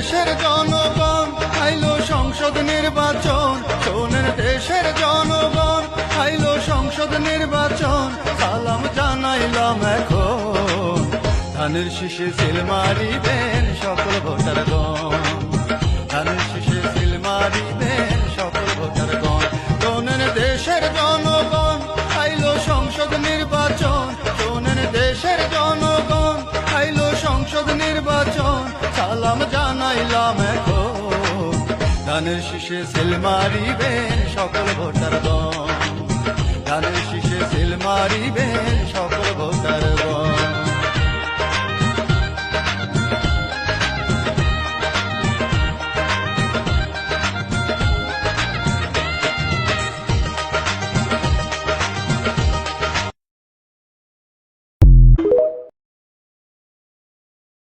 দেশের জনগণ আইলো সংসদ নির্বাচন, শোনেন দেশের জনগণ আইলো সংসদ নির্বাচন। সালাম জানাইলাম এখন, ধানের শীষে সিল মারিবেন সকল ভোটারগণ, ধানের শীষে সিল মারিবেন সকল ভোটারগণ। শোনেন দেশের জনগণ আইলো সংসদ নির্বাচন, শোনেন দেশের জনগণ আইলো সংসদ নির্বাচন। সালাম জানাইলাম এখন, ধানের শীষে সিল মারিবেন সকল ভোটারগণ, ধানের শীষে সিল মারিবেন সকল ভোটারগণ।